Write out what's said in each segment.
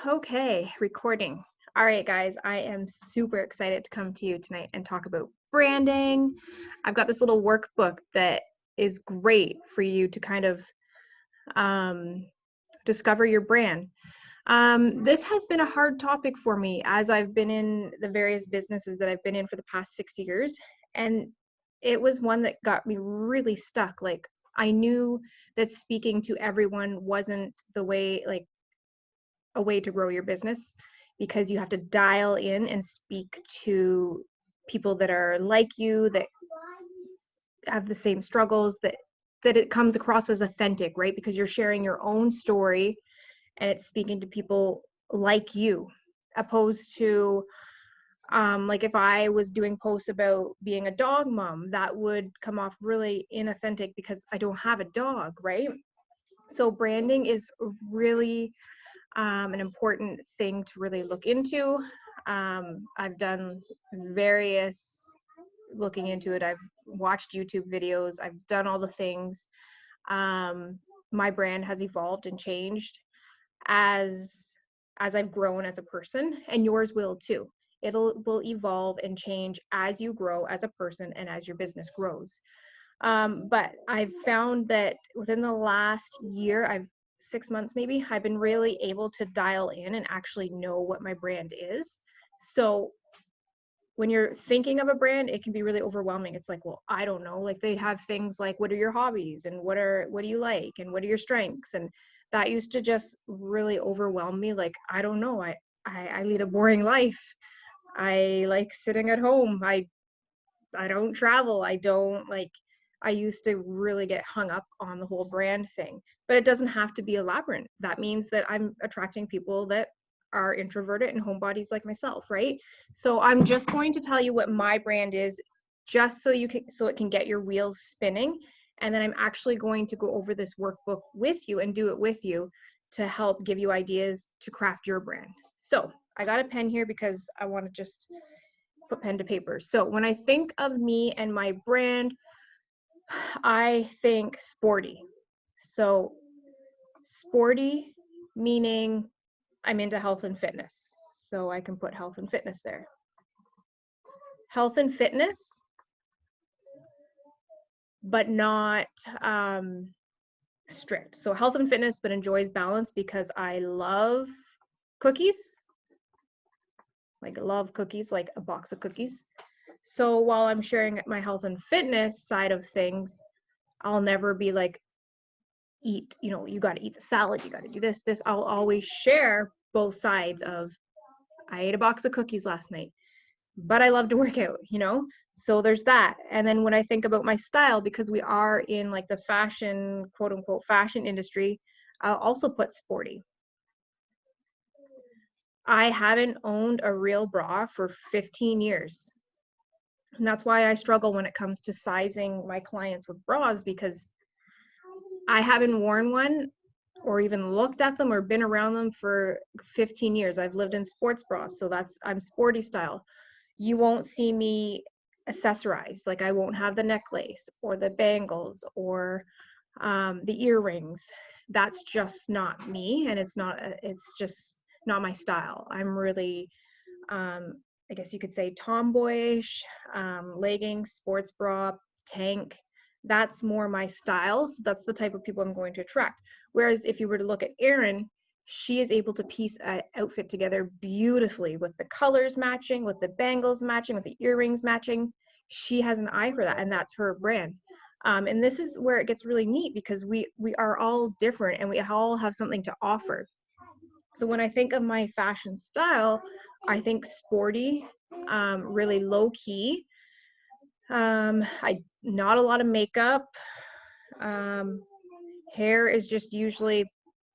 Okay, recording. All right, guys, I am super excited to come to you tonight and talk about branding. I've got this little workbook that is great for you to kind of um, discover your brand. This has been a hard topic for me as I've been in the various businesses that I've been in for the past 6 years. And it was one that got me really stuck. Like, I knew that speaking to everyone wasn't the way, like, a way to grow your business because you have to dial in and speak to people that are like you, that have the same struggles, that it comes across as authentic, right? Because you're sharing your own story and it's speaking to people like you, opposed to like if I was doing posts about being a dog mom, that would come off really inauthentic because I don't have a dog, right? So branding is really an important thing to really look into. I've done various looking into it. I've watched YouTube videos. I've done all the things. My brand has evolved and changed as I've grown as a person, and yours will too. Will evolve and change as you grow as a person and as your business grows. But I've found that within the last year, 6 months maybe, I've been really able to dial in and actually know what my brand is. So when you're thinking of a brand, it can be really overwhelming. It's like, well, I don't know. Like they have things like, what are your hobbies and what do you like and what are your strengths? And that used to just really overwhelm me. Like, I don't know. I lead a boring life. I like sitting at home. I don't travel. I used to really get hung up on the whole brand thing, but it doesn't have to be elaborate. That means that I'm attracting people that are introverted and homebodies like myself, right? So I'm just going to tell you what my brand is, just so it can get your wheels spinning. And then I'm actually going to go over this workbook with you and do it with you to help give you ideas to craft your brand. So I got a pen here because I want to just put pen to paper. So when I think of me and my brand, I think sporty. So sporty meaning I'm into health and fitness. So I can put health and fitness there. Health and fitness, but not strict. So health and fitness, but enjoys balance because I love cookies. Like love cookies, like a box of cookies. So while I'm sharing my health and fitness side of things, I'll never be like, you got to eat the salad, you got to do this. I'll always share both sides of, I ate a box of cookies last night, but I love to work out. So there's that. And then when I think about my style, because we are in like the fashion, quote unquote, fashion industry, I'll also put sporty. I haven't owned a real bra for 15 years. And that's why I struggle when it comes to sizing my clients with bras, because I haven't worn one or even looked at them or been around them for 15 years. I've lived in sports bras, so I'm sporty style. You won't see me accessorize. Like I won't have the necklace or the bangles or the earrings. That's just not me, and it's just not my style. I'm really, I guess you could say, tomboyish, leggings, sports bra, tank. That's more my style. So that's the type of people I'm going to attract. Whereas if you were to look at Erin, she is able to piece an outfit together beautifully with the colors matching, with the bangles matching, with the earrings matching. She has an eye for that, and that's her brand. And this is where it gets really neat because we are all different and we all have something to offer. So when I think of my fashion style, I think sporty, really low key. I not a lot of makeup. Um, Hair is just usually,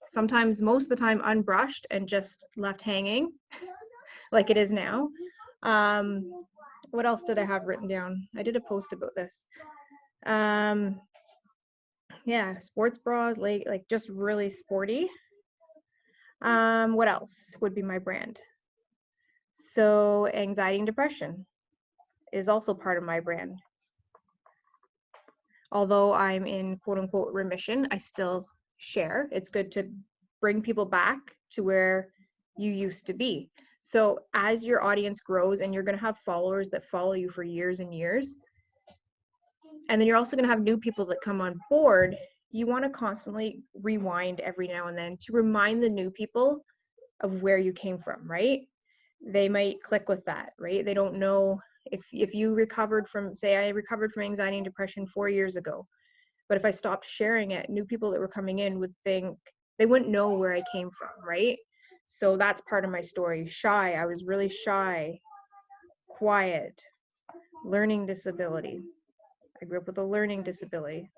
sometimes most of the time, unbrushed and just left hanging like it is now. Um, what else did I have written down? I did a post about this. Yeah, sports bras, like just really sporty. What else would be my brand? So anxiety and depression is also part of my brand. Although I'm in quote unquote remission, I still share. It's good to bring people back to where you used to be. So as your audience grows and you're going to have followers that follow you for years and years, and then you're also going to have new people that come on board, you want to constantly rewind every now and then to remind the new people of where you came from, right? They might click with that, right? They don't know if you recovered from, say, I recovered from anxiety and depression 4 years ago, but if I stopped sharing it, new people that were coming in would think, they wouldn't know where I came from, right? So that's part of my story. Shy, I was really shy, quiet, learning disability. I grew up with a learning disability.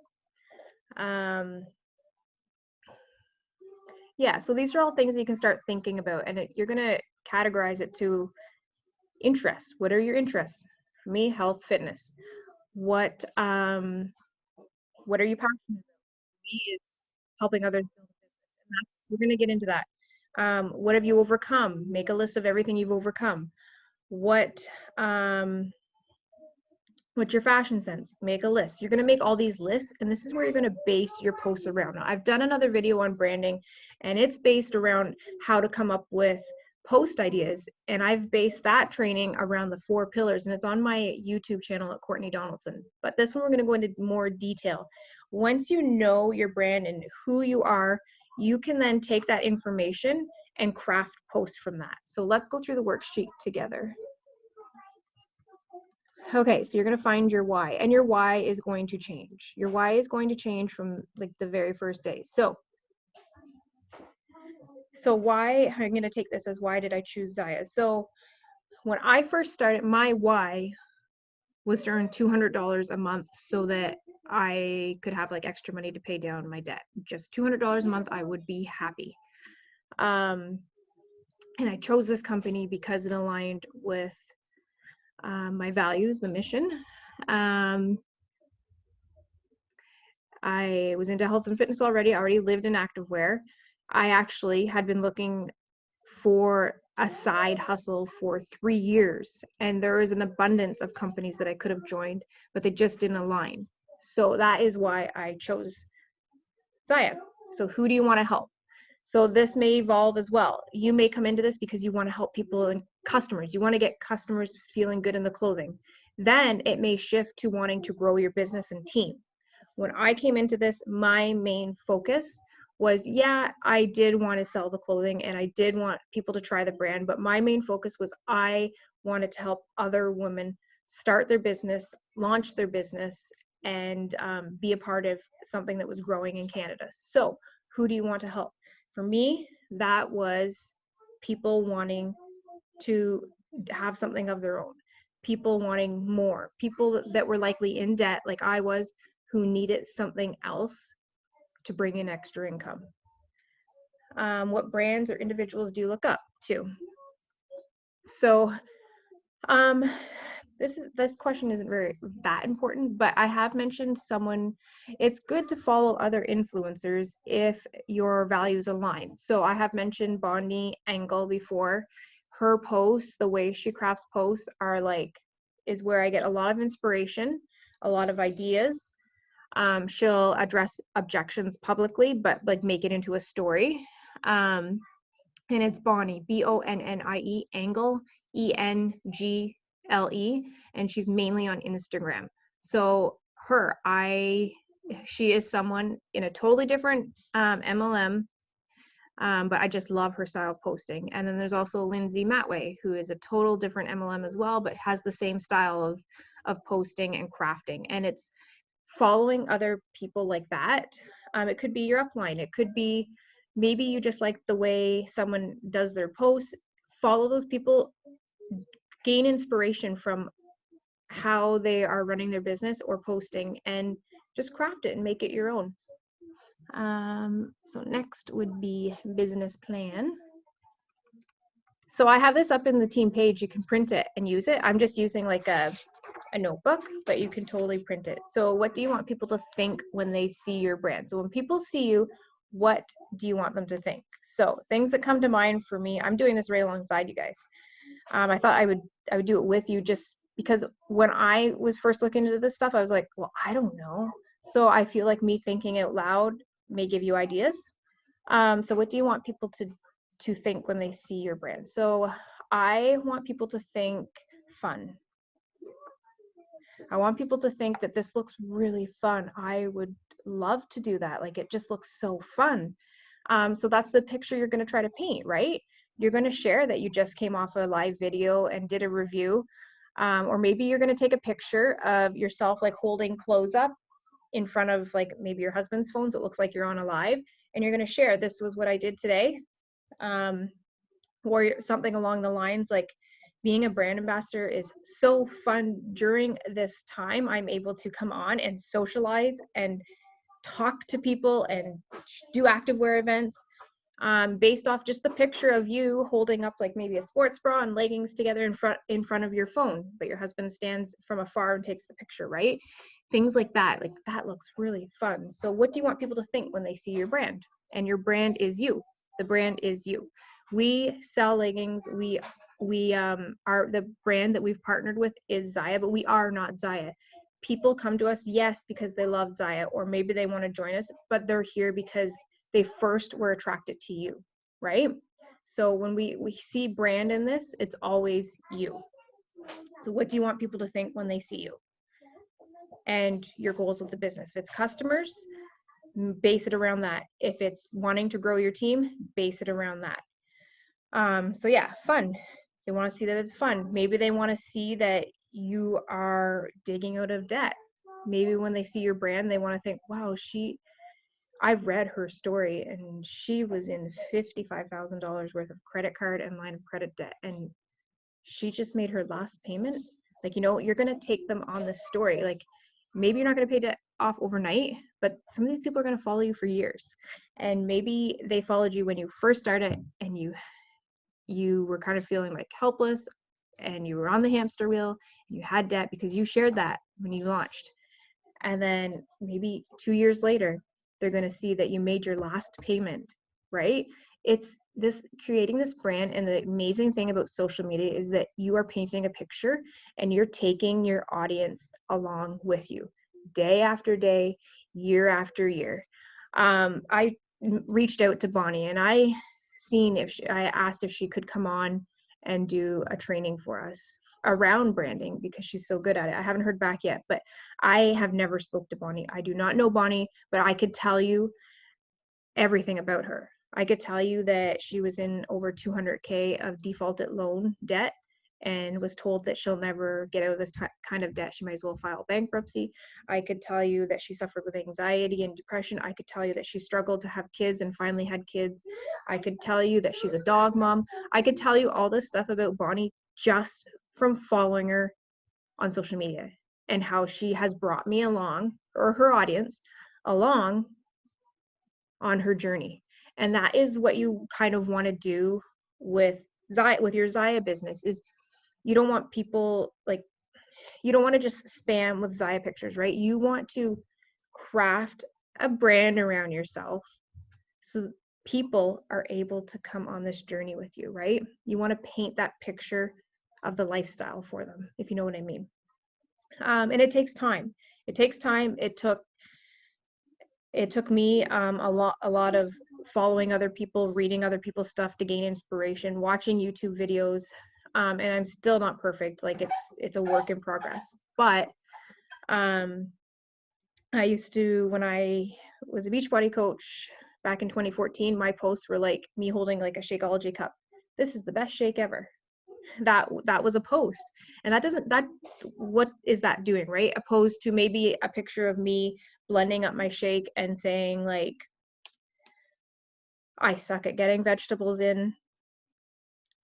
Yeah, so these are all things that you can start thinking about, and you're going to categorize it to interests. What are your interests? For me, health, fitness. What are you passionate about? For me, it's helping others build a business, and that's, we're going to get into that. What have you overcome? Make a list of everything you've overcome. What's your fashion sense? Make a list. You're going to make all these lists, and this is where you're going to base your posts around. Now, I've done another video on branding, and it's based around how to come up with post ideas, and I've based that training around the 4 pillars, and it's on my YouTube channel at Courtney Donaldson. But this one, we're going to go into more detail. Once you know your brand and who you are, you can then take that information and craft posts from that. So let's go through the worksheet together. Okay, so you're going to find your why, and your why is going to change. Your why is going to change from like the very first day. So why, I'm going to take this as why did I choose Zyia? So when I first started, my why was to earn $200 a month so that I could have like extra money to pay down my debt. Just $200 a month, I would be happy. And I chose this company because it aligned with my values, the mission. I was into health and fitness already. I already lived in activewear. I actually had been looking for a side hustle for 3 years, and there was an abundance of companies that I could have joined, but they just didn't align. So that is why I chose Zyia. So who do you want to help? So this may evolve as well. You may come into this because you want to help people and customers. You want to get customers feeling good in the clothing. Then it may shift to wanting to grow your business and team. When I came into this, my main focus was, yeah, I did want to sell the clothing and I did want people to try the brand, but my main focus was I wanted to help other women start their business, launch their business, and be a part of something that was growing in Canada. So who do you want to help? For me, that was people wanting to have something of their own, people wanting more, people that were likely in debt like I was, who needed something else to bring in extra income. What brands or individuals do you look up to? So this question isn't very that important, but I have mentioned someone. It's good to follow other influencers if your values align. So I have mentioned Bonnie Engel before. Her posts, the way she crafts posts, is where I get a lot of inspiration, a lot of ideas. She'll address objections publicly, but like make it into a story. And it's Bonnie, Bonnie, Engel, Engle, and she's mainly on Instagram. So she is someone in a totally different MLM, but I just love her style of posting. And then there's also Lindsay Matway, who is a total different MLM as well, but has the same style of posting and crafting. And it's following other people like that. It could be your upline. It could be maybe you just like the way someone does their posts. Follow those people, gain inspiration from how they are running their business or posting, and just craft it and make it your own. So next would be business plan. So I have this up in the team page. You can print it and use it. I'm just using like a notebook, but you can totally print it. So what do you want people to think when they see your brand? So when people see you, what do you want them to think? So things that come to mind for me, I'm doing this right alongside you guys. I thought I would do it with you just because when I was first looking into this stuff, I was like, well, I don't know. So I feel like me thinking out loud may give you ideas. So what do you want people to think when they see your brand? So I want people to think fun. I want people to think that this looks really fun. I would love to do that. Like, it just looks so fun. So that's the picture you're going to try to paint, right? You're going to share that you just came off a live video and did a review. Or maybe you're going to take a picture of yourself like holding clothes up in front of like maybe your husband's phone, so it looks like you're on a live, and you're going to share, this was what I did today. Or something along the lines like, being a brand ambassador is so fun. During this time, I'm able to come on and socialize and talk to people and do activewear events, based off just the picture of you holding up like maybe a sports bra and leggings together in front of your phone, but your husband stands from afar and takes the picture, right? Things like that looks really fun. So what do you want people to think when they see your brand? And your brand is you. The brand is you. We sell leggings. We are, the brand that we've partnered with is Zyia, but we are not Zyia. People come to us, yes, because they love Zyia, or maybe they want to join us, but they're here because they first were attracted to you, right? So when we see brand in this, it's always you. So what do you want people to think when they see you? And your goals with the business. If it's customers, base it around that. If it's wanting to grow your team, base it around that. So yeah, fun. They want to see that it's fun. Maybe they want to see that you are digging out of debt. Maybe when they see your brand, they want to think, wow, I've read her story and she was in $55,000 worth of credit card and line of credit debt, and she just made her last payment. Like, you're going to take them on this story. Like, maybe you're not going to pay debt off overnight, but some of these people are going to follow you for years. And maybe they followed you when you first started and you were kind of feeling like helpless and you were on the hamster wheel and you had debt because you shared that when you launched. And then maybe 2 years later, they're going to see that you made your last payment, right? It's this creating this brand. And the amazing thing about social media is that you are painting a picture and you're taking your audience along with you day after day, year after year. I reached out to Bonnie and I asked if she could come on and do a training for us around branding because she's so good at it. I haven't heard back yet, but I have never spoke to Bonnie. I do not know Bonnie, but I could tell you everything about her. I could tell you that she was in over 200K of defaulted loan debt and was told that she'll never get out of this kind of debt. She might as well file bankruptcy. I could tell you that she suffered with anxiety and depression. I could tell you that she struggled to have kids and finally had kids. I could tell you that she's a dog mom. I could tell you all this stuff about Bonnie just from following her on social media, and how she has brought me along, or her audience along, on her journey. And that is what you kind of want to do with Zyia, with your Zyia business. Is you don't want people you don't want to just spam with Zyia pictures, right? You want to craft a brand around yourself so people are able to come on this journey with you, right? You want to paint that picture of the lifestyle for them, if you know what I mean. And it takes time. It takes time. It took me a lot of following other people, reading other people's stuff to gain inspiration, watching YouTube videos, and I'm still not perfect. Like, it's a work in progress. But I used to, when I was a Beachbody coach back in 2014, my posts were like me holding like a Shakeology cup. This is the best shake ever. That was a post. And what is that doing, right? Opposed to maybe a picture of me blending up my shake and saying like, I suck at getting vegetables in.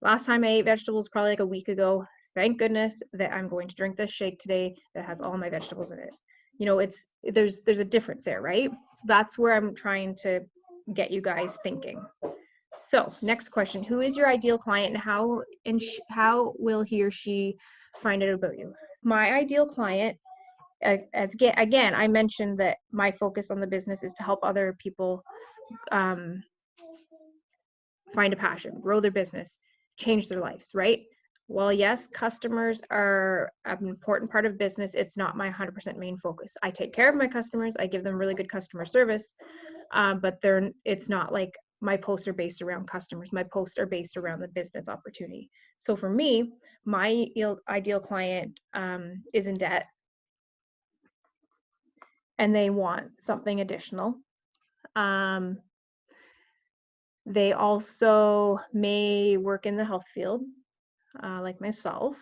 Last time I ate vegetables probably like a week ago. Thank goodness that I'm going to drink this shake today that has all my vegetables in it. There's a difference there, right? So that's where I'm trying to get you guys thinking. So next question, who is your ideal client and how will he or she find out about you? My ideal client, again, I mentioned that my focus on the business is to help other people find a passion, grow their business, change their lives, right? Well, yes, customers are an important part of business. It's not my 100% main focus. I take care of my customers. I give them really good customer service, but it's not like my posts are based around customers. My posts are based around the business opportunity. So for me, my ideal client is in debt and they want something additional. They also may work in the health field, like myself,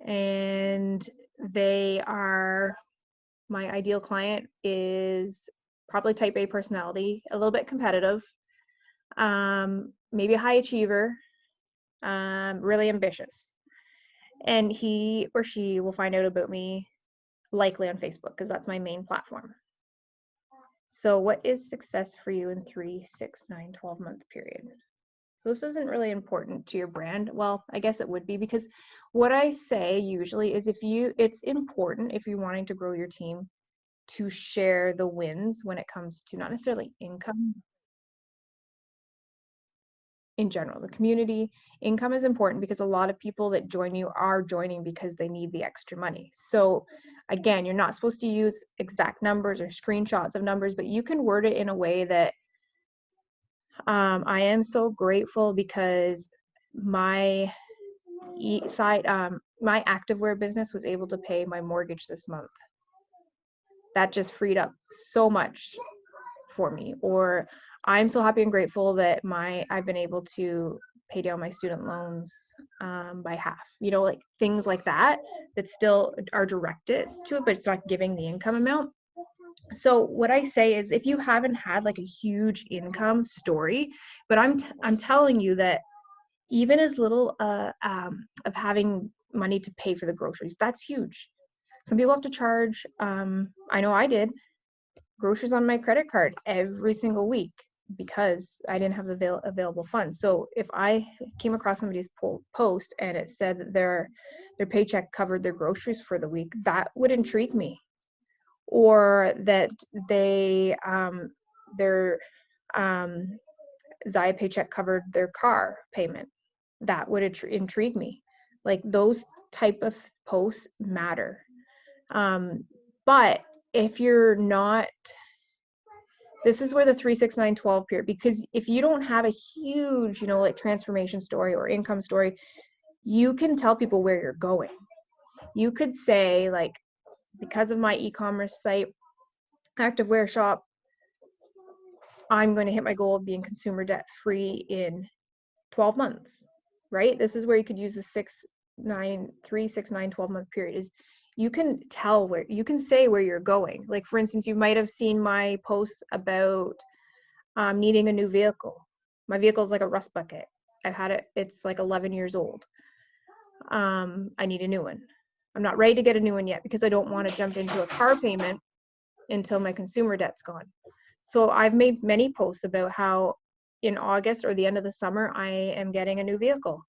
and my ideal client is probably type A personality, a little bit competitive, maybe a high achiever, really ambitious. And he or she will find out about me likely on Facebook because that's my main platform. So what is success for you in 3, 6, 9, 12-month period? So this isn't really important to your brand. Well, I guess it would be, because what I say usually is it's important if you're wanting to grow your team to share the wins when it comes to not necessarily income. In general, the community income is important because a lot of people that join you are joining because they need the extra money. So again, you're not supposed to use exact numbers or screenshots of numbers, but you can word it in a way that I am so grateful because my my activewear business was able to pay my mortgage this month. That just freed up so much for me. Or I'm so happy and grateful that I've been able to pay down my student loans by half, like things like that still are directed to it, but it's not giving the income amount. So what I say is, if you haven't had like a huge income story, but I'm telling you that even as little of having money to pay for the groceries, that's huge. Some people have to charge, I know I did, groceries on my credit card every single week because I didn't have available funds. So if I came across somebody's post and it said that their paycheck covered their groceries for the week, that would intrigue me. Or that their Zyia paycheck covered their car payment, that would intrigue me. Like, those type of posts matter. But if you're not, this is where the 3, 6, 9, 12 period, because if you don't have a huge, like transformation story or income story, you can tell people where you're going. You could say, like, because of my e-commerce site, activewear shop, I'm going to hit my goal of being consumer debt free in 12 months, right? This is where you could use the 3, 6, 9, 12-month period. Is you can tell where, you can say where you're going. Like, for instance, you might have seen my posts about needing a new vehicle. My vehicle is like a rust bucket. I've had it, it's like 11 years old. I need a new one. I'm not ready to get a new one yet because I don't want to jump into a car payment until my consumer debt's gone. So I've made many posts about how in August or the end of the summer, I am getting a new vehicle.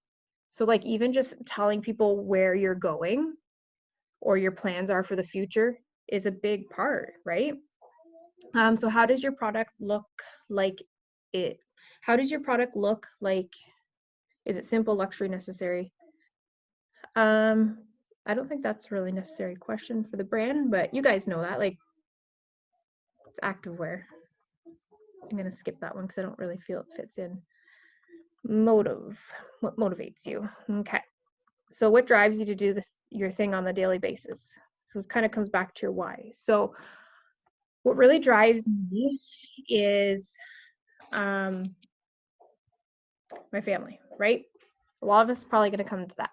So, like, even just telling people where you're going or your plans are for the future is a big part, right? So how does your product look like it? How does your product look like? Is it simple, luxury, necessary? I don't think that's a really necessary question for the brand, but you guys know that, like, it's activewear. I'm gonna skip that one because I don't really feel it fits in. Motive. What motivates you? Okay. So what drives you to do your thing on the daily basis? So this kind of comes back to your why. So what really drives me is my family, right? A lot of us are probably going to come to that.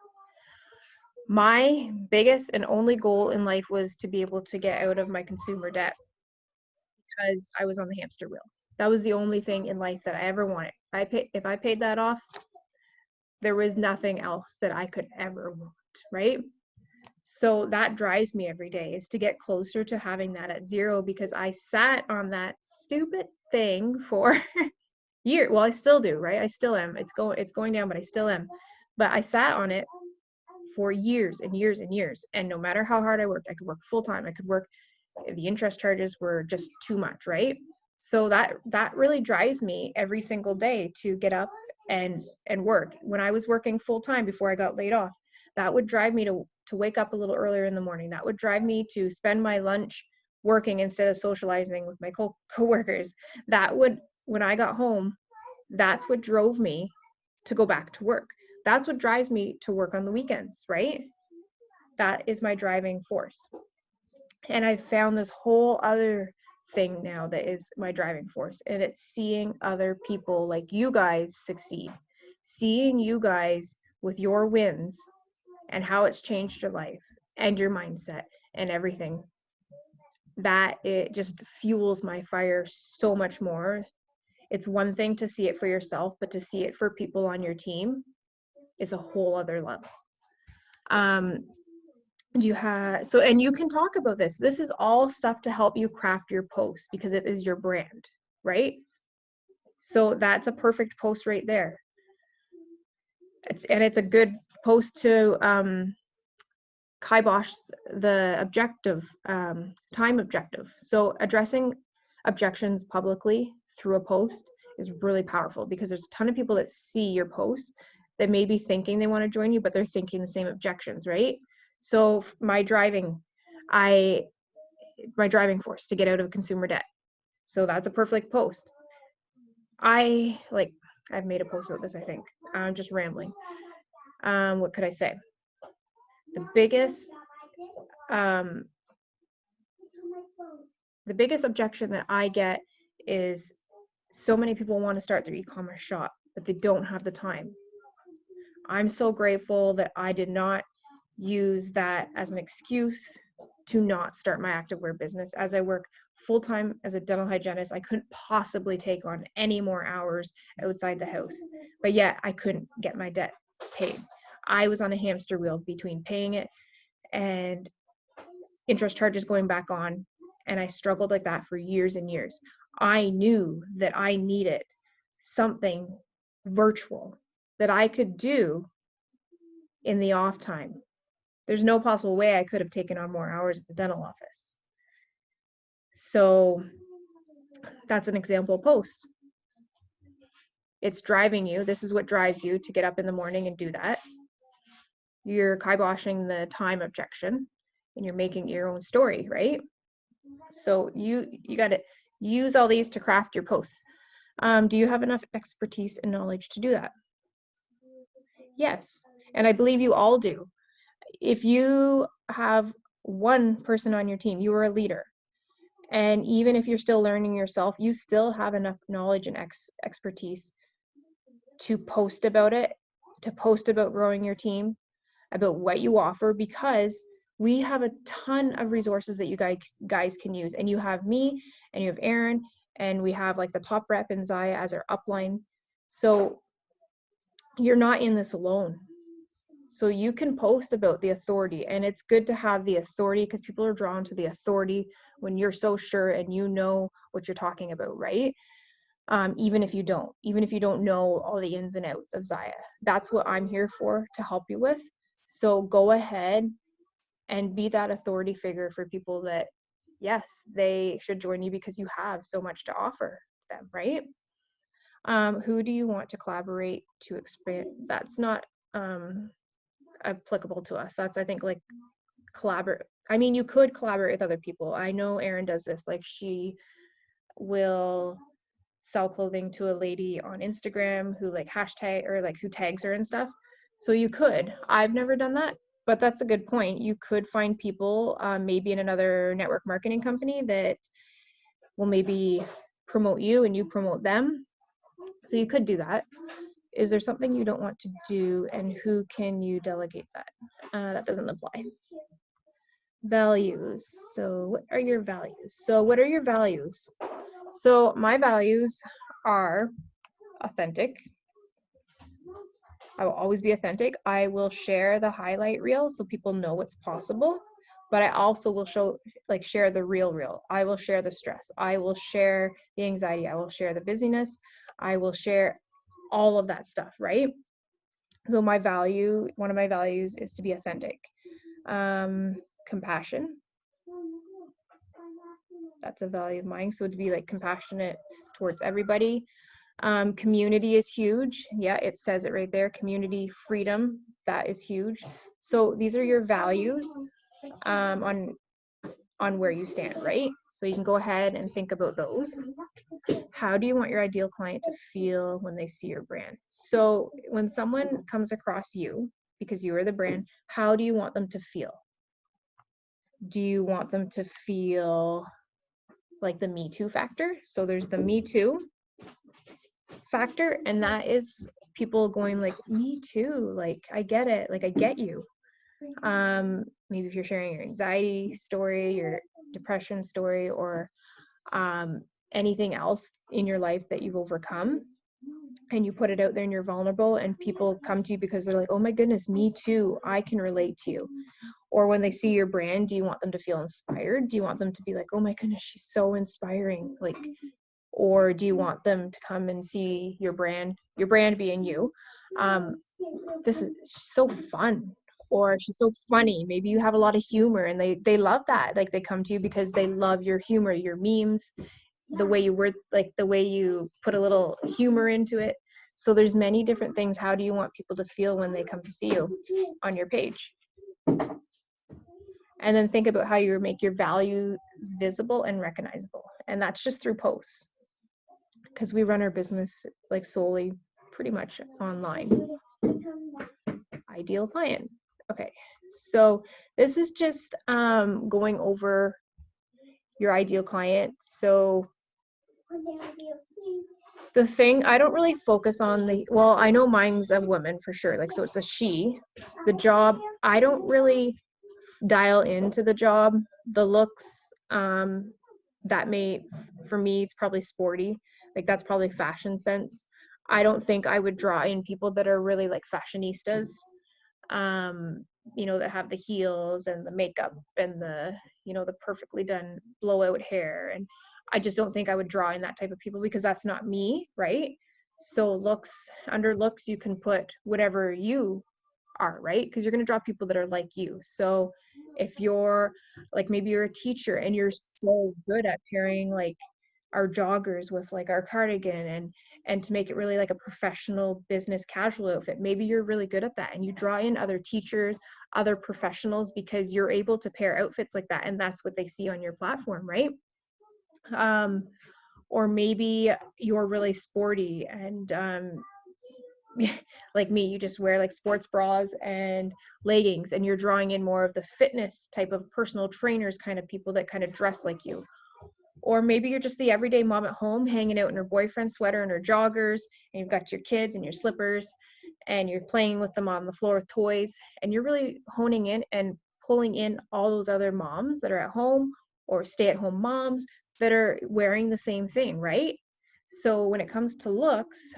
My biggest and only goal in life was to be able to get out of my consumer debt because I was on the hamster wheel. That was the only thing in life that I ever wanted. If I paid that off, there was nothing else that I could ever want, right? So that drives me every day, is to get closer to having that at zero, because I sat on that stupid thing for years. Well, I still do, right? I still am. It's going down, but I still am. But I sat on it for years and years and years. And no matter how hard I worked, I could work full time. I could work, the interest charges were just too much, right? So that really drives me every single day to get up and work. When I was working full time before I got laid off, that would drive me to wake up a little earlier in the morning. That would drive me to spend my lunch working instead of socializing with my co-workers. That would, when I got home, That's what drove me to go back to work. That's what drives me to work on the weekends, right? That is my driving force. And I found this whole other thing now that is my driving force, and it's seeing other people like you guys succeed, seeing you guys with your wins and how it's changed your life and your mindset and everything. That it just fuels my fire so much more. It's one thing to see it for yourself, but to see it for people on your team is a whole other level. Do you have, so, and you can talk about this. This is all stuff to help you craft your post because it is your brand, right? So that's a perfect post right there. It's a good post to kibosh the objective, time objective. So addressing objections publicly through a post is really powerful because there's a ton of people that see your post that may be thinking they want to join you, but they're thinking the same objections, right? So my driving force to get out of consumer debt. So that's a perfect post. I've made a post about this, I think. I'm just rambling. What could I say? The biggest objection that I get is so many people want to start their e-commerce shop, but they don't have the time. I'm so grateful that I did not use that as an excuse to not start my activewear business. As I work full-time as a dental hygienist, I couldn't possibly take on any more hours outside the house, but yet I couldn't get my debt paid. I was on a hamster wheel between paying it and interest charges going back on, and I struggled like that for years and years. I knew that I needed something virtual that I could do in the off time. There's no possible way I could have taken on more hours at the dental office. So that's an example post. It's driving you. This is what drives you to get up in the morning and do that. You're kiboshing the time objection and you're making your own story, right? So you got to use all these to craft your posts. Do you have enough expertise and knowledge to do that? Yes, and I believe you all do. If you have one person on your team, you are a leader. And even if you're still learning yourself, you still have enough knowledge and expertise to post about it, to post about growing your team, about what you offer, because we have a ton of resources that you guys can use. And you have me, and you have Aaron, and we have like the top rep and Zyia as our upline. So you're not in this alone. So you can post about the authority, and it's good to have the authority because people are drawn to the authority when you're so sure and you know what you're talking about, right? Even if you don't know all the ins and outs of Zyia. That's what I'm here for, to help you with. So go ahead and be that authority figure for people that, yes, they should join you because you have so much to offer them, right? Who do you want to collaborate to expand? That's not applicable to us. That's, I think, like collaborate. I mean, you could collaborate with other people. I know Erin does this. Like, she will sell clothing to a lady on Instagram who like hashtag or like who tags her and stuff. So you could. I've never done that, but that's a good point. You could find people maybe in another network marketing company that will maybe promote you and you promote them. So you could do that. Is there something you don't want to do, and who can you delegate that? That doesn't apply. Values. So what are your values? So my values are authentic. I will always be authentic. I will share the highlight reel so people know what's possible, but I also will share the real. I will share the stress. I will share the anxiety. I will share the busyness. I will share all of that stuff, right? So one of my values is to be authentic. Compassion. That's a value of mine. So to be like compassionate towards everybody. Community is huge. Yeah, it says it right there. Community, freedom, that is huge. So these are your values on on where you stand, right? So you can go ahead and think about those. How do you want your ideal client to feel when they see your brand? So when someone comes across you, because you are the brand, how do you want them to feel? Do you want them to feel like the Me Too factor? So there's the Me Too factor, and that is people going like, me too, like I get it, like I get you. Maybe if you're sharing your anxiety story, your depression story, or anything else in your life that you've overcome, and you put it out there and you're vulnerable, and people come to you because they're like, oh my goodness, me too, I can relate to you. Or when they see your brand, do you want them to feel inspired? Do you want them to be like, oh my goodness, she's so inspiring? Like, or do you want them to come and see your brand being you? This is so fun, or she's so funny. Maybe you have a lot of humor, and they love that. Like, they come to you because they love your humor, your memes, the way you word, like the way you put a little humor into it. So there's many different things. How do you want people to feel when they come to see you on your page? And then think about how you make your values visible and recognizable. And that's just through posts, because we run our business like solely pretty much online. Ideal client. Okay, so this is just going over your ideal client. So the thing, I don't really focus on the, well, I know mine's a woman for sure, like, so it's a she. The job, I don't really dial into the job. The looks, that may, for me, it's probably sporty, like that's probably fashion sense. I don't think I would draw in people that are really like fashionistas, that have the heels and the makeup and the, the perfectly done blowout hair. And I just don't think I would draw in that type of people, because that's not me, right? So looks, under looks, you can put whatever you are, right? Because you're going to draw people that are like you. So if you're like, maybe you're a teacher and you're so good at pairing like our joggers with like our cardigan, and to make it really like a professional business casual outfit, maybe you're really good at that, and you draw in other teachers, other professionals, because you're able to pair outfits like that, and that's what they see on your platform, right? Or maybe you're really sporty, and like me, you just wear like sports bras and leggings, and you're drawing in more of the fitness type of personal trainers kind of people that kind of dress like you. Or maybe you're just the everyday mom at home hanging out in her boyfriend's sweater and her joggers, and you've got your kids and your slippers, and you're playing with them on the floor with toys, and you're really honing in and pulling in all those other moms that are at home, or stay-at-home moms that are wearing the same thing, right? So when it comes to looks,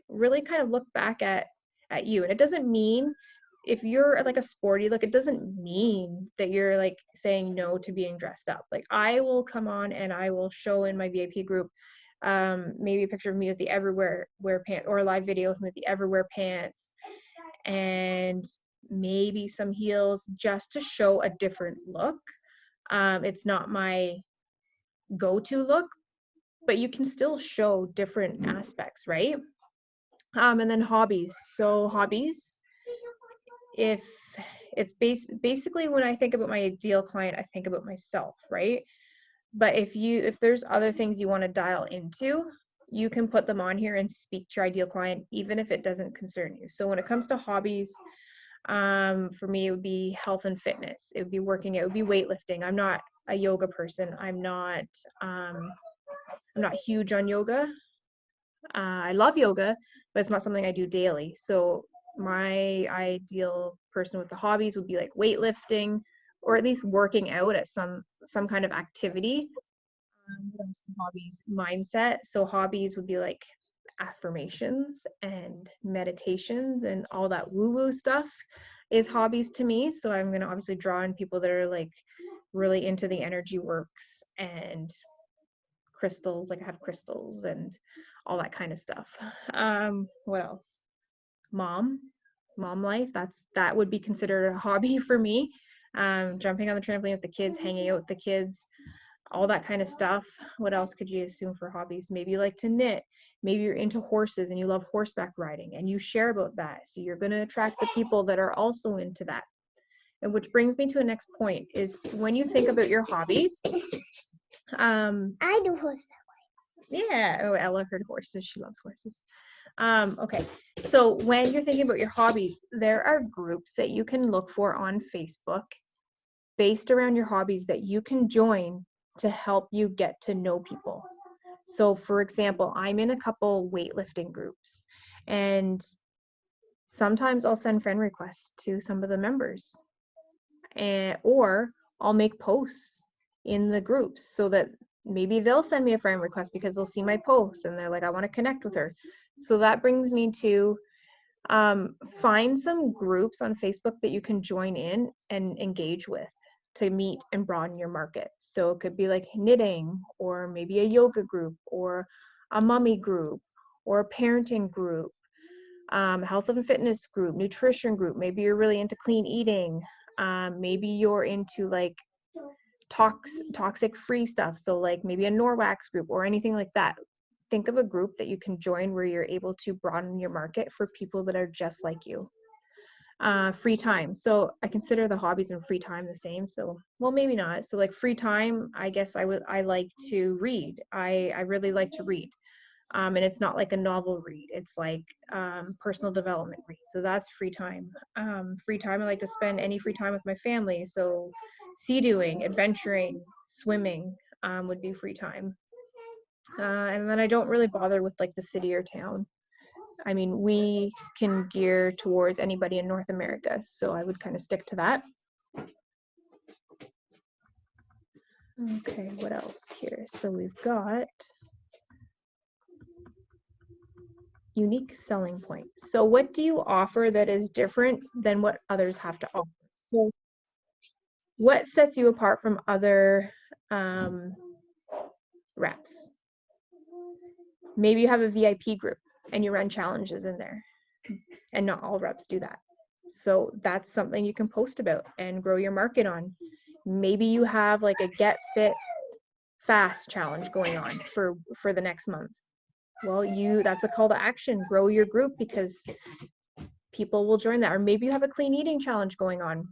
really kind of look back at you. And it doesn't mean, if you're like a sporty look, it doesn't mean that you're like saying no to being dressed up. Like, I will come on and I will show in my VIP group maybe a picture of me with the everywhere wear pants, or a live video with me with the everywhere pants, and maybe some heels, just to show a different look. It's not my go-to look, but you can still show different aspects, right? And then hobbies. So hobbies, if it's basically, when I think about my ideal client, I think about myself, right? But if there's other things you want to dial into, you can put them on here and speak to your ideal client, even if it doesn't concern you. So when it comes to hobbies, for me, it would be health and fitness. It would be working, it would be weightlifting. I'm not a yoga person. I'm not huge on yoga. I love yoga, but it's not something I do daily. So my ideal person with the hobbies would be like weightlifting, or at least working out at some kind of activity. What else is hobbies? Mindset. So hobbies would be like affirmations and meditations and all that woo-woo stuff is hobbies to me. So I'm going to obviously draw in people that are like really into the energy works and crystals, like I have crystals and all that kind of stuff. What else? Mom life, that would be considered a hobby for me. Jumping on the trampoline with the kids, hanging out with the kids, all that kind of stuff. What else could you assume for hobbies? Maybe you like to knit. Maybe you're into horses and you love horseback riding and you share about that. So you're going to attract the people that are also into that. And which brings me to a next point is when you think about your hobbies. I do horseback. Yeah. Oh, Ella heard horses. She loves horses. Okay. So when you're thinking about your hobbies, there are groups that you can look for on Facebook based around your hobbies that you can join to help you get to know people. So for example, I'm in a couple weightlifting groups, and sometimes I'll send friend requests to some of the members, or I'll make posts in the groups so that maybe they'll send me a friend request because they'll see my posts and they're like, I want to connect with her. So that brings me to find some groups on Facebook that you can join in and engage with to meet and broaden your market. So it could be like knitting, or maybe a yoga group, or a mommy group, or a parenting group, health and fitness group, nutrition group. Maybe you're really into clean eating. Maybe you're into like toxic free stuff. So like maybe a Norwax group or anything like that. Think of a group that you can join where you're able to broaden your market for people that are just like you. Free time. So I consider the hobbies and free time the same. So, well, maybe not. So like free time, I guess I like to read. I really like to read. And it's not like a novel read. It's like personal development read. So that's free time. Free time, I like to spend any free time with my family. So sea doing, adventuring, swimming would be free time. And then I don't really bother with like the city or town. I mean, we can gear towards anybody in North America, so I would kind of stick to that. Okay, what else here? So we've got unique selling points. So what do you offer that is different than what others have to offer? So what sets you apart from other reps? Maybe you have a VIP group and you run challenges in there, and not all reps do that. So that's something you can post about and grow your market on. Maybe you have like a get fit fast challenge going on for the next month. Well, that's a call to action. Grow your group because people will join that. Or maybe you have a clean eating challenge going on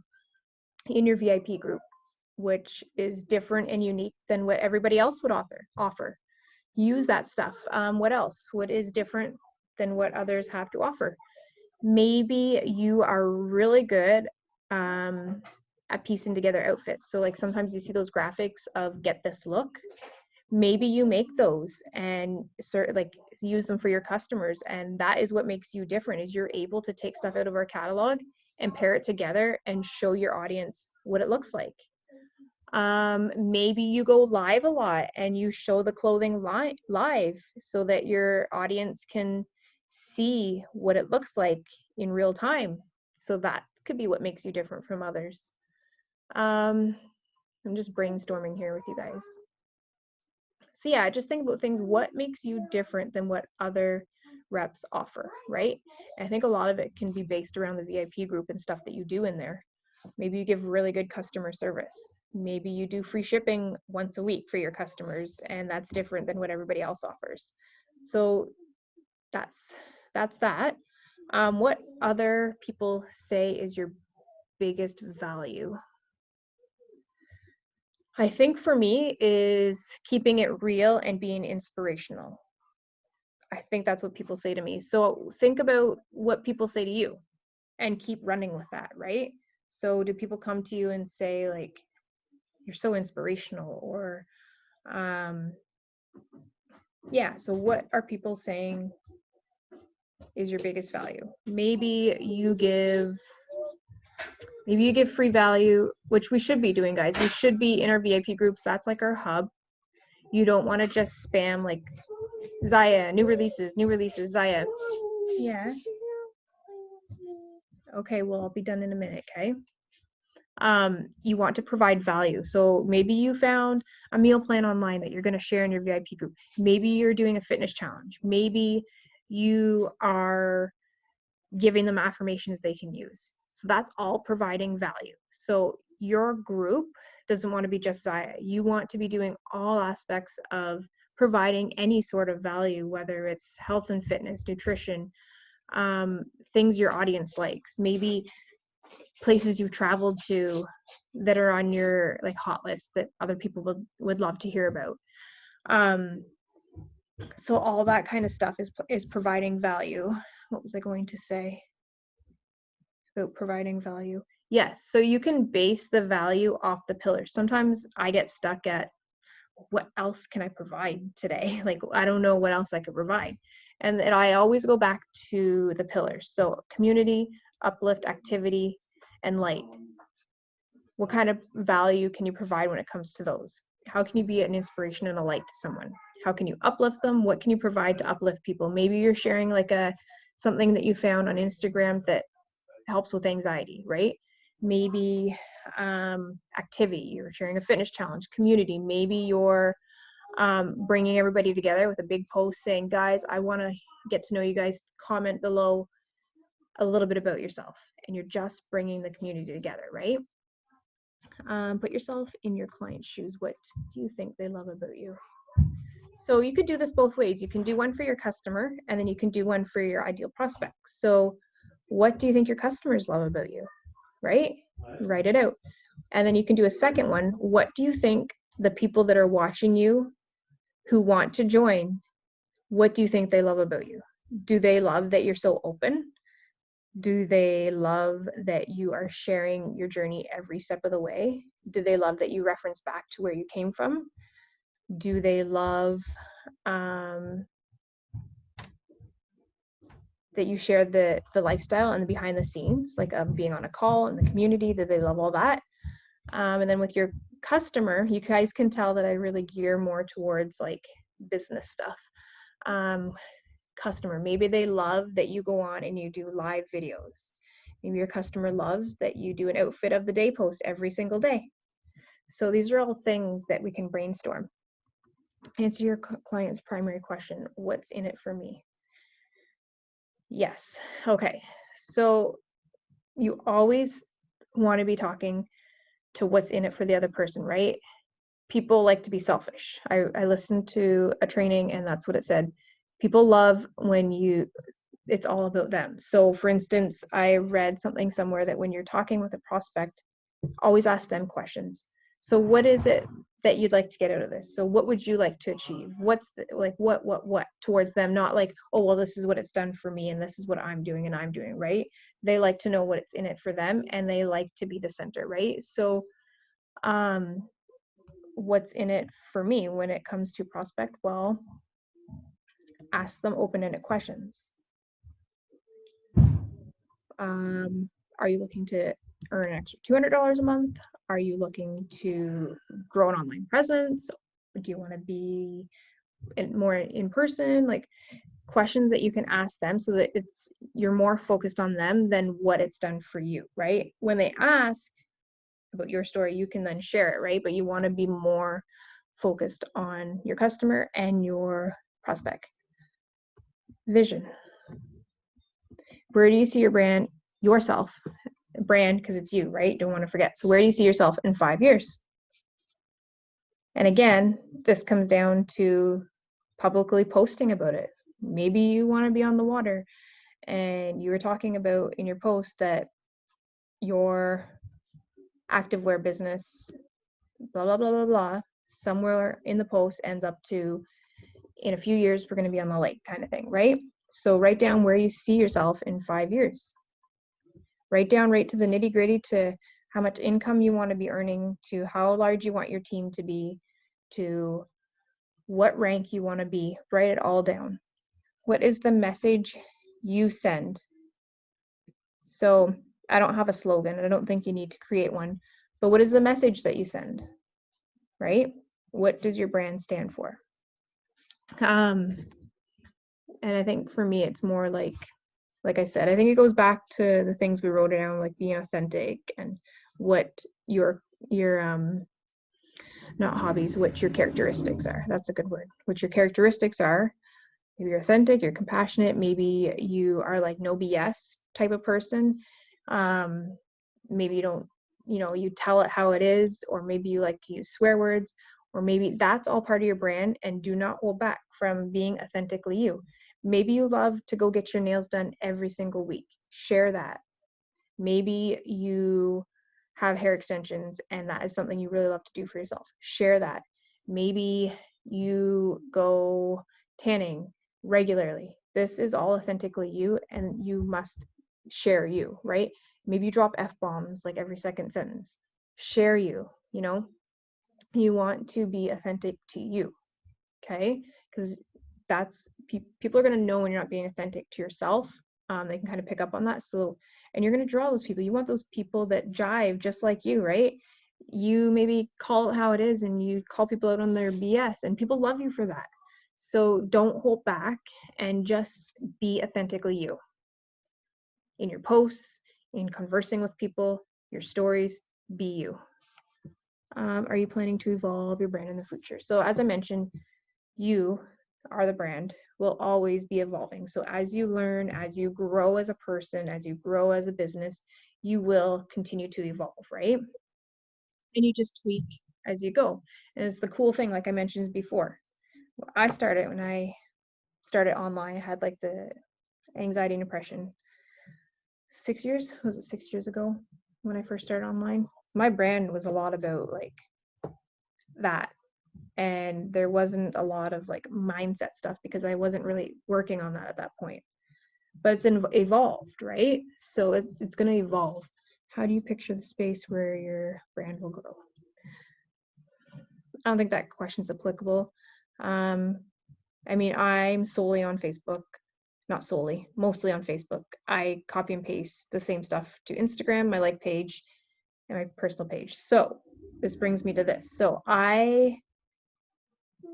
in your VIP group, which is different and unique than what everybody else would offer. Use that stuff. What else? What is different than what others have to offer? Maybe you are really good at piecing together outfits. So like sometimes you see those graphics of get this look. Maybe you make those and use them for your customers, and that is what makes you different, is you're able to take stuff out of our catalog and pair it together and show your audience what it looks like. Maybe you go live a lot and you show the clothing live so that your audience can see what it looks like in real time. So that could be what makes you different from others. I'm just brainstorming here with you guys. So yeah, just think about things. What makes you different than what other reps offer, right? And I think a lot of it can be based around the VIP group and stuff that you do in there. Maybe you give really good customer service. Maybe you do free shipping once a week for your customers, and that's different than what everybody else offers. So that's that. What other people say is your biggest value? I think for me is keeping it real and being inspirational. I think that's what people say to me. So think about what people say to you and keep running with that, right? So do people come to you and say like, you're so inspirational, or yeah, so what are people saying is your biggest value? Maybe you give free value, which we should be doing, guys. We should be in our VIP groups. That's like our hub. You don't want to just spam like Zyia, new releases, Zyia. Yeah. Okay, well, I'll be done in a minute, okay? You want to provide value. So maybe you found a meal plan online that you're going to share in your VIP group. Maybe you're doing a fitness challenge. Maybe you are giving them affirmations they can use. So that's all providing value. So your group doesn't want to be just Zyia. You want to be doing all aspects of providing any sort of value, whether it's health and fitness, nutrition, things your audience likes. Maybe places you've traveled to that are on your like hot list that other people would love to hear about. So all that kind of stuff is providing value. What was I going to say about providing value? Yes, so you can base the value off the pillars. Sometimes I get stuck at what else can I provide today? Like, I don't know what else I could provide. And I always go back to the pillars. So community, uplift, activity, and light. What kind of value can you provide when it comes to those? How can you be an inspiration and a light to someone? How can you uplift them? What can you provide to uplift people? Maybe you're sharing like something that you found on Instagram that helps with anxiety, right? Maybe activity, you're sharing a fitness challenge. Community, maybe you're bringing everybody together with a big post saying, guys, I want to get to know you guys. Comment below a little bit about yourself, and you're just bringing the community together, right? Put yourself in your client's shoes. What do you think they love about you? So you could do this both ways. You can do one for your customer, and then you can do one for your ideal prospects. So what do you think your customers love about you, right? Write it out. And then you can do a second one. What do you think the people that are watching you who want to join, what do you think they love about you? Do they love that you're so open? Do they love that you are sharing your journey every step of the way? Do they love that you reference back to where you came from? Do they love that you share the lifestyle and the behind the scenes, like being on a call in the community? Do they love all that? And then with your customer, you guys can tell that I really gear more towards like business stuff. Customer, maybe they love that you go on and you do live videos. Maybe your customer loves that you do an outfit of the day post every single day. So these are all things that we can brainstorm. Answer your client's primary question, what's in it for me? Yes. Okay. So you always want to be talking to what's in it for the other person, right? People like to be selfish. I listened to a training and that's what it said. People love when it's all about them. So for instance, I read something somewhere that when you're talking with a prospect, always ask them questions. So what is it that you'd like to get out of this? So what would you like to achieve? What's what towards them? Not like, oh, well, this is what it's done for me and this is what I'm doing, right? They like to know what's in it for them and they like to be the center, right? So what's in it for me when it comes to prospect? Well, ask them open-ended questions. Are you looking to earn an extra $200 a month? Are you looking to grow an online presence? Do you want to be more in person? Like questions that you can ask them so that you're more focused on them than what it's done for you, right? When they ask about your story, you can then share it, right? But you want to be more focused on your customer and your prospect. Vision. Where do you see your brand, yourself, brand, because it's you, right? Don't want to forget. So where do you see yourself in 5 years? And again, this comes down to publicly posting about it. Maybe you want to be on the water and you were talking about in your post that your activewear business, blah, blah, blah, blah, blah, somewhere in the post ends up to, in a few years, we're going to be on the lake kind of thing, right? So write down where you see yourself in 5 years. Write down right to the nitty gritty, to how much income you want to be earning, to how large you want your team to be, to what rank you want to be. Write it all down. What is the message you send? So I don't have a slogan. I don't think you need to create one. But what is the message that you send, right? What does your brand stand for? And I think for me, it's more like I said, I think it goes back to the things we wrote down, like being authentic and what your not hobbies, what your characteristics are. That's a good word. What your characteristics are. Maybe you're authentic, you're compassionate, maybe you are like no BS type of person. Maybe you don't, you tell it how it is, or maybe you like to use swear words, or maybe that's all part of your brand, and do not hold back from being authentically you. Maybe you love to go get your nails done every single week. Share that. Maybe you have hair extensions and that is something you really love to do for yourself. Share that. Maybe you go tanning regularly. This is all authentically you, and you must share you, right? Maybe you drop F-bombs like every second sentence. Share you, you know? You want to be authentic to you, okay? Because that's people are going to know when you're not being authentic to yourself. They can kind of pick up on that. So, and you're going to draw those people. You want those people that jive just like you, right? You maybe call it how it is and you call people out on their BS, and people love you for that. So don't hold back and just be authentically you in your posts, in conversing with people, your stories. Be you. Are you planning to evolve your brand in the future? So as I mentioned, you are the brand, will always be evolving. So as you learn, as you grow as a person, as you grow as a business, you will continue to evolve, right? And you just tweak as you go. And it's the cool thing, like I mentioned before. I started when I started online, I had like the anxiety and depression. 6 years? Was it 6 years ago when I first started online? My brand was a lot about like that, and there wasn't a lot of like mindset stuff because I wasn't really working on that at that point. But it's evolved, right? So it's going to evolve. How do you picture the space where your brand will grow? I don't think that question's applicable. I mean, I'm solely on Facebook, not solely, mostly on Facebook. I copy and paste the same stuff to Instagram, my like page, and my personal page. So this brings me to this. So I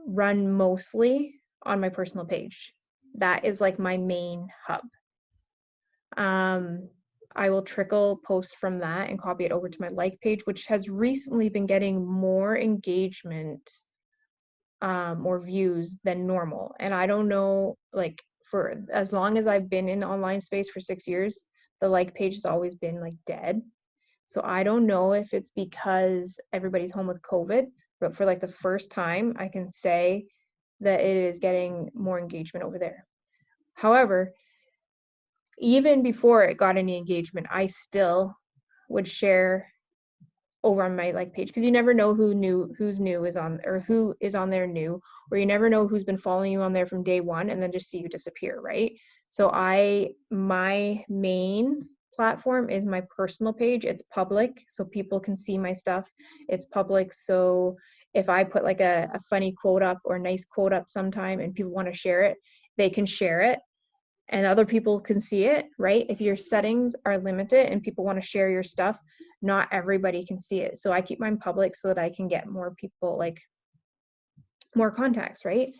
run mostly on my personal page. That is like my main hub. I will trickle posts from that and copy it over to my like page, which has recently been getting more engagement or views than normal. And I don't know, like for as long as I've been in online space for 6 years, the like page has always been like dead. So I don't know if it's because everybody's home with COVID, but for like the first time, I can say that it is getting more engagement over there. However, even before it got any engagement, I still would share over on my like page because you never know who's new is on, or who is on there new, or you never know who's been following you on there from day one and then just see you disappear, right? So my main platform is my personal page. It's public so people can see my stuff. It's public, so if I put like a funny quote up or a nice quote up sometime and people want to share it, they can share it and other people can see it, right? If your settings are limited and people want to share your stuff, not everybody can see it. So I keep mine public so that I can get more people, like more contacts, right?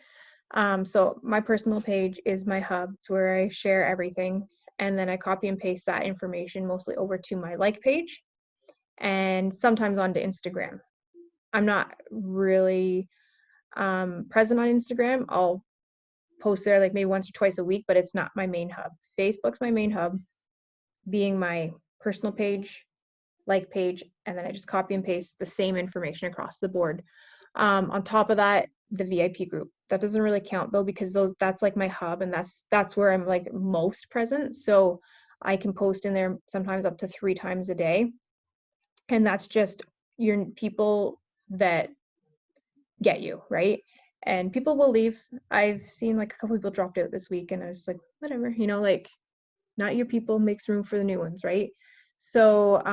So my personal page is my hub. It's where I share everything. And then I copy and paste that information mostly over to my like page and sometimes onto Instagram. I'm not really present on Instagram. I'll post there like maybe once or twice a week, but it's not my main hub. Facebook's my main hub, being my personal page, like page, and then I just copy and paste the same information across the board. On top of that, the VIP group. That doesn't really count though, because that's like my hub, and that's where I'm like most present. So I can post in there sometimes up to 3 times a day. And that's just your people that get you, right? And people will leave. I've seen like a couple people dropped out this week, and I was like, whatever, like not your people, makes room for the new ones, right? So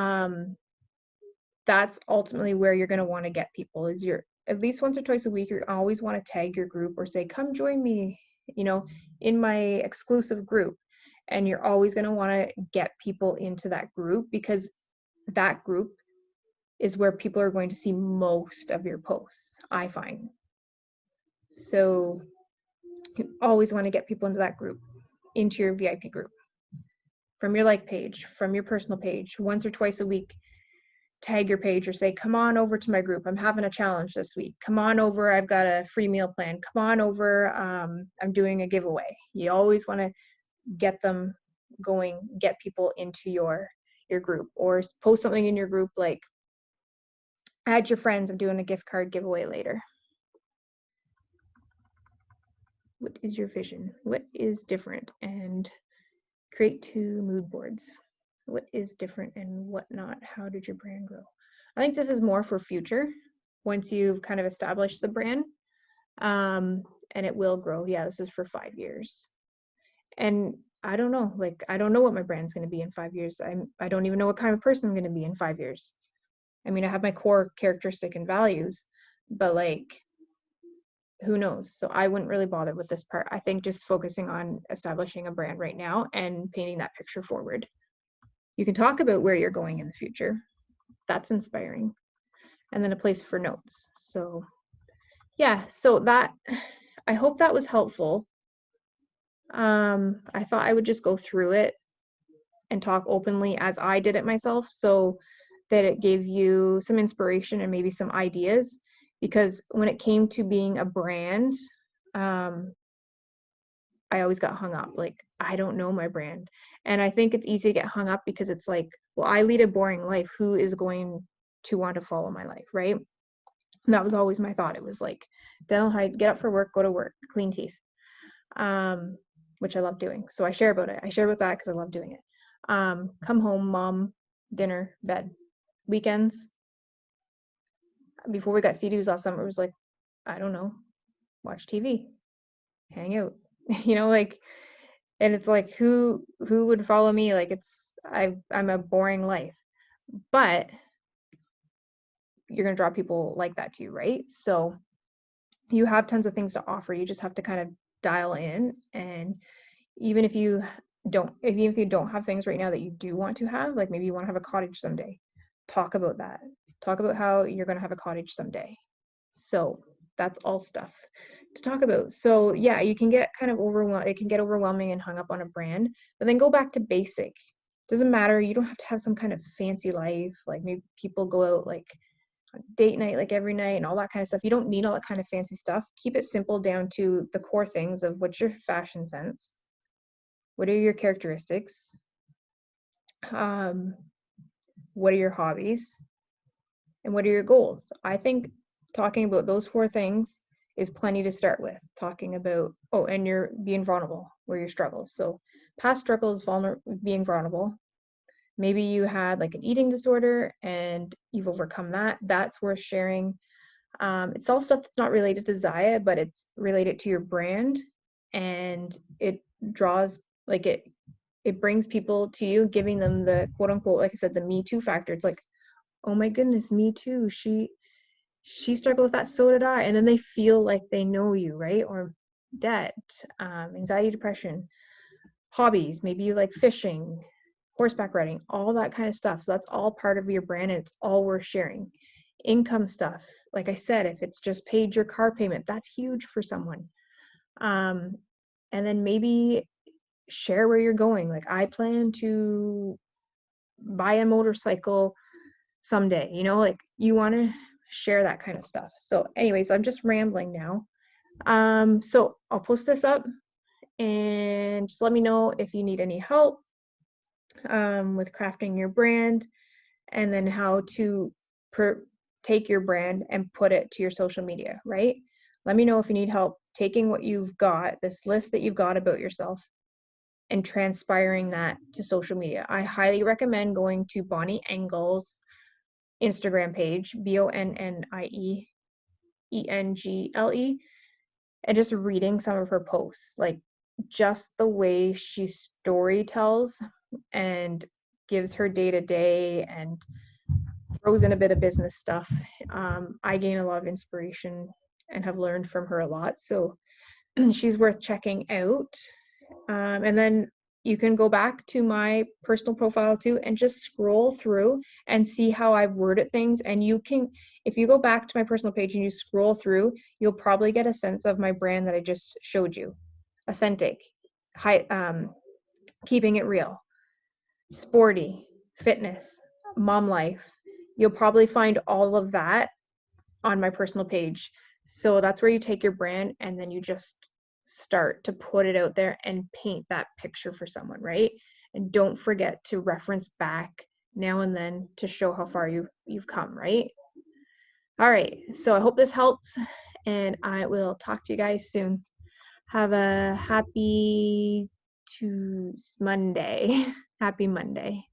that's ultimately where you're going to want to get people, is you're at least once or twice a week, you always want to tag your group or say, come join me, in my exclusive group. And you're always going to want to get people into that group, because that group is where people are going to see most of your posts, I find. So you always want to get people into that group, into your VIP group, from your like page, from your personal page, once or twice a week. Tag your page or say, come on over to my group. I'm having a challenge this week. Come on over. I've got a free meal plan. Come on over. I'm doing a giveaway. You always want to get them going, get people into your group, or post something in your group like, add your friends. I'm doing a gift card giveaway later. What is your vision? What is different? And create 2 mood boards. What is different and what not? How did your brand grow? I think this is more for future, once you've kind of established the brand, and it will grow. Yeah, this is for 5 years. And I don't know, like, I don't know what my brand's going to be in 5 years. I don't even know what kind of person I'm going to be in 5 years. I mean, I have my core characteristic and values, but like, who knows? So I wouldn't really bother with this part. I think just focusing on establishing a brand right now and painting that picture forward. You can talk about where you're going in the future. That's inspiring. And then a place for notes. So yeah, so that, I hope that was helpful. I thought I would just go through it and talk openly as I did it myself, so that it gave you some inspiration and maybe some ideas. Because when it came to being a brand, I always got hung up. Like, I don't know my brand. And I think it's easy to get hung up because it's like, well, I lead a boring life. Who is going to want to follow my life, right? And that was always my thought. It was like, dental hygiene, get up for work, go to work, clean teeth, which I love doing. So I share about it. I share about that because I love doing it. Come home, mom, dinner, bed. Weekends, before we got CDs last summer, it was like, I don't know, watch TV, hang out, like, and it's like, who would follow me? Like, I'm a boring life, but you're going to draw people like that to you, right? So you have tons of things to offer. You just have to kind of dial in. And even if you don't have things right now that you do want to have, like maybe you want to have a cottage someday, talk about that. Talk about how you're going to have a cottage someday. So that's all stuff to talk about. So yeah, you can get kind of overwhelmed. It can get overwhelming and hung up on a brand, but then go back to basic. Doesn't matter. You don't have to have some kind of fancy life. Like, maybe people go out like on date night, like every night, and all that kind of stuff. You don't need all that kind of fancy stuff. Keep it simple down to the core things of what's your fashion sense, what are your characteristics, what are your hobbies, and what are your goals. I think talking about those 4 things is plenty to start with. Talking about, and you're being vulnerable, where your struggles. So past struggles, being vulnerable. Maybe you had like an eating disorder and you've overcome that. That's worth sharing. It's all stuff that's not related to Zyia, but it's related to your brand, and it draws, like, it brings people to you, giving them the quote unquote, like I said, the me too factor. It's like, oh my goodness, me too. She struggled with that, so did I. And then they feel like they know you, right? Or debt, anxiety, depression, hobbies, maybe you like fishing, horseback riding, all that kind of stuff. So that's all part of your brand, and it's all worth sharing. Income stuff, like I said, if it's just paid your car payment, that's huge for someone. And then maybe share where you're going. Like, I plan to buy a motorcycle someday, like, you want to share that kind of stuff. So anyways, I'm just rambling now. So I'll post this up, and just let me know if you need any help with crafting your brand, and then how to take your brand and put it to your social media, right? Let me know if you need help taking what you've got, this list that you've got about yourself, and transpiring that to social media. I highly recommend going to Bonnie Engle's Instagram page, BonnieEngle, and just reading some of her posts. Like, just the way she story tells and gives her day-to-day and throws in a bit of business stuff. I gain a lot of inspiration and have learned from her a lot. So she's worth checking out. And then you can go back to my personal profile too and just scroll through and see how I've worded things. And you can, if you go back to my personal page and you scroll through, you'll probably get a sense of my brand that I just showed you. Authentic, keeping it real, sporty, fitness, mom life. You'll probably find all of that on my personal page. So that's where you take your brand and then you just start to put it out there and paint that picture for someone, right? And don't forget to reference back now and then to show how far you've come, right? All right, so I hope this helps, and I will talk to you guys soon. Have a happy Monday. Happy Monday.